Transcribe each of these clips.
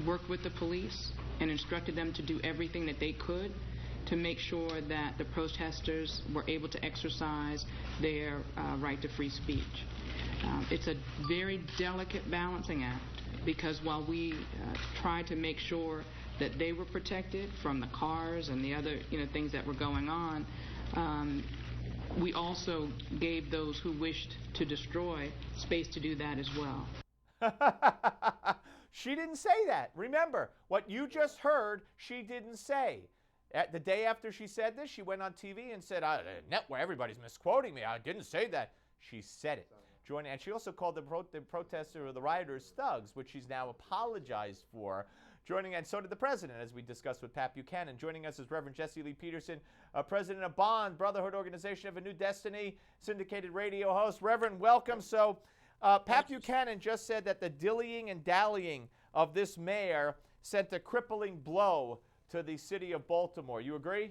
worked with the police and instructed them to do everything that they could to make sure that the protesters were able to exercise their right to free speech. It's a very delicate balancing act, because while we tried to make sure that they were protected from the cars and the other things that were going on, we also gave those who wished to destroy space to do that as well. She didn't say that. Remember, what you just heard, she didn't say. The day after she said this, she went on TV and said, "Network, everybody's misquoting me. I didn't say that." She said it. And she also called the protester or the rioters thugs, which she's now apologized for. And so did the president, as we discussed with Pat Buchanan. Joining us is Reverend Jesse Lee Peterson, president of Bond, Brotherhood Organization of a New Destiny, syndicated radio host. Reverend, welcome. So Pat Buchanan just said that the dillying and dallying of this mayor sent a crippling blow to the city of Baltimore. You agree?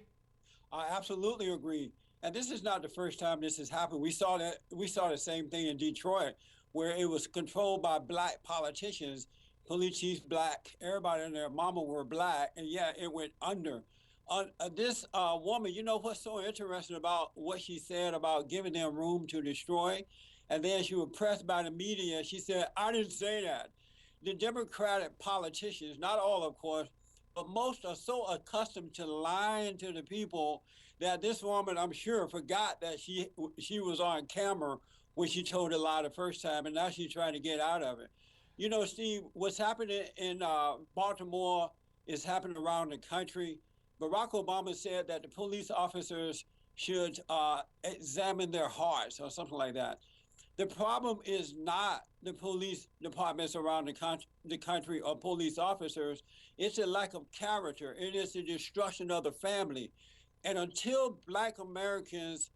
I absolutely agree. And this is not the first time this has happened. We saw the same thing in Detroit, where it was controlled by black politicians, police chiefs black, everybody and their mama were black, and yeah, it went under. This woman, you know what's so interesting about what she said about giving them room to destroy? And then she was pressed by the media. She said, "I didn't say that." The Democratic politicians, not all of course, but most are so accustomed to lying to the people that this woman, I'm sure, forgot that she was on camera when she told a lie the first time, and now she's trying to get out of it. You know, Steve, what's happening in Baltimore is happening around the country. Barack Obama said that the police officers should examine their hearts or something like that. The problem is not the police departments around the country or police officers. It's a lack of character. It is the destruction of the family. And until Black Americans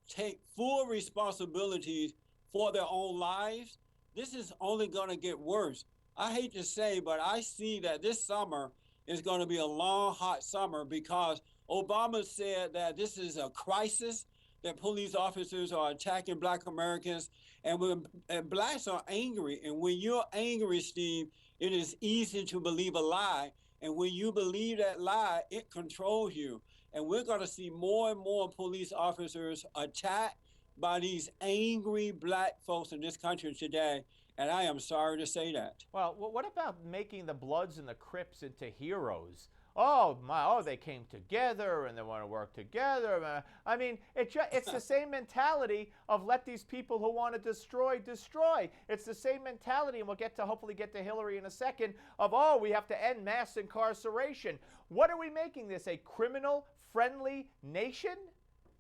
take full responsibility for their own lives, this is only going to get worse. I hate to say, but I see that this summer is going to be a long, hot summer, because Obama said that this is a crisis, that police officers are attacking Black Americans, and blacks are angry. And when you're angry, Steve, it is easy to believe a lie. And when you believe that lie, it controls you. And we're going to see more and more police officers attacked by these angry black folks in this country today. And I am sorry to say that. Well, what about making the Bloods and the Crips into heroes? Oh, they came together and they want to work together. I mean, it's the same mentality of let these people who want to destroy. It's the same mentality, and we'll hopefully get to Hillary in a second, of, we have to end mass incarceration. What are we making this, a criminal-friendly nation?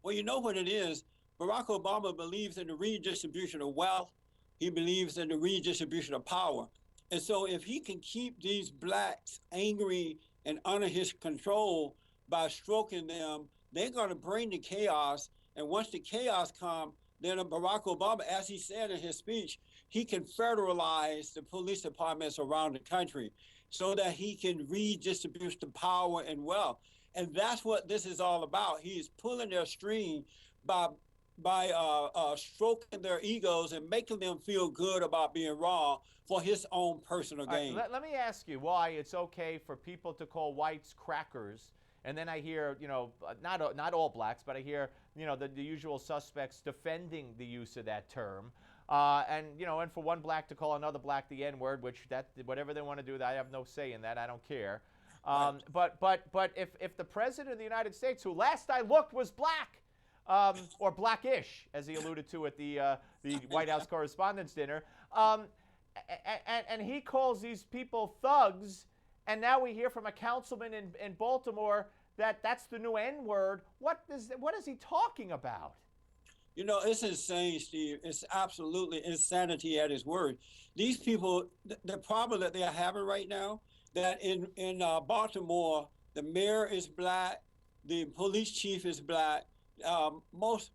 Well, you know what it is. Barack Obama believes in the redistribution of wealth. He believes in the redistribution of power. And so if he can keep these blacks angry and under his control by stroking them, they're going to bring the chaos. And once the chaos comes, then Barack Obama, as he said in his speech, he can federalize the police departments around the country so that he can redistribute the power and wealth. And that's what this is all about. He's pulling their string by stroking their egos and making them feel good about being wrong for his own personal gain. Let me ask you why it's okay for people to call whites crackers, and then I hear, not all blacks, but I hear, the usual suspects defending the use of that term, and for one black to call another black the N-word, which whatever they want to do, I have no say in that. I don't care. But if the president of the United States, who last I looked was black, or blackish, as he alluded to at the White House Correspondents' Dinner, and he calls these people thugs, and now we hear from a councilman in Baltimore that that's the new N-word. What is he talking about? It's insane, Steve. It's absolutely insanity at his word. These people, the problem that they are having right now, that in Baltimore, the mayor is black, the police chief is black,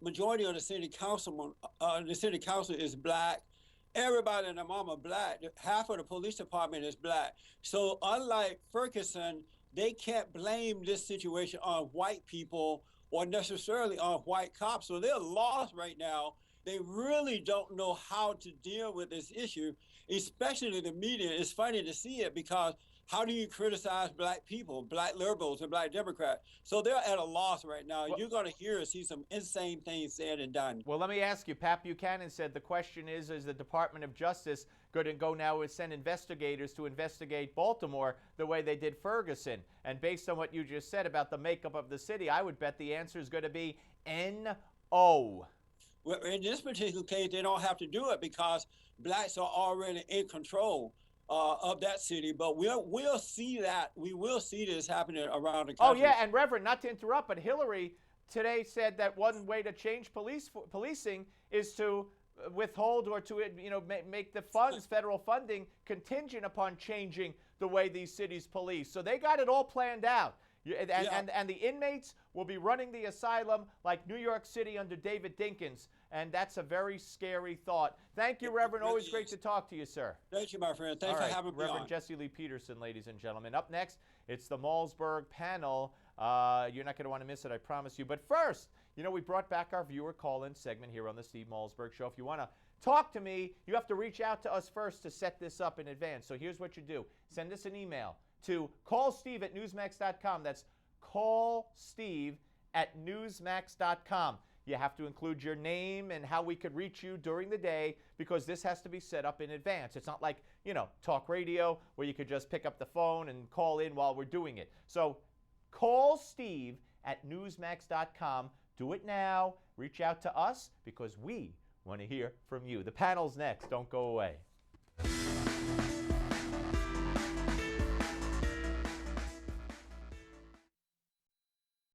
majority of the city council is black. Everybody in the mama black. Half of the police department is black. So unlike Ferguson, they can't blame this situation on white people or necessarily on white cops. So they're lost right now. They really don't know how to deal with this issue, especially the media. It's funny to see it because how do you criticize black people, black liberals, and black Democrats? So they're at a loss right now. Well, you're going to hear and see some insane things said and done. Well, let me ask you. Pat Buchanan said the question is the Department of Justice going to go now and send investigators to investigate Baltimore the way they did Ferguson? And based on what you just said about the makeup of the city, I would bet the answer is going to be N-O. Well, in this particular case, they don't have to do it because blacks are already in control of that city, but we'll see that. We will see this happening around the country. Oh, yeah, and Reverend, not to interrupt, but Hillary today said that one way to change policing is to withhold or to make the funds, federal funding, contingent upon changing the way these cities police. So they got it all planned out. And the inmates will be running the asylum like New York City under David Dinkins, and that's a very scary thought. Thank you, Reverend. Always great to talk to you, sir. Thank you, my friend. Thanks for having me on. Reverend Jesse Lee Peterson, ladies and gentlemen. Up next, it's the Malzberg panel. You're not going to want to miss it, I promise you. But first, we brought back our viewer call-in segment here on the Steve Malzberg Show. If you want to talk to me, you have to reach out to us first to set this up in advance. So here's what you do. Send us an email to callsteve@newsmax.com. That's callsteve@newsmax.com. You have to include your name and how we could reach you during the day because this has to be set up in advance. It's not like, talk radio where you could just pick up the phone and call in while we're doing it. So call Steve@newsmax.com. Do it now. Reach out to us because we want to hear from you. The panel's next. Don't go away.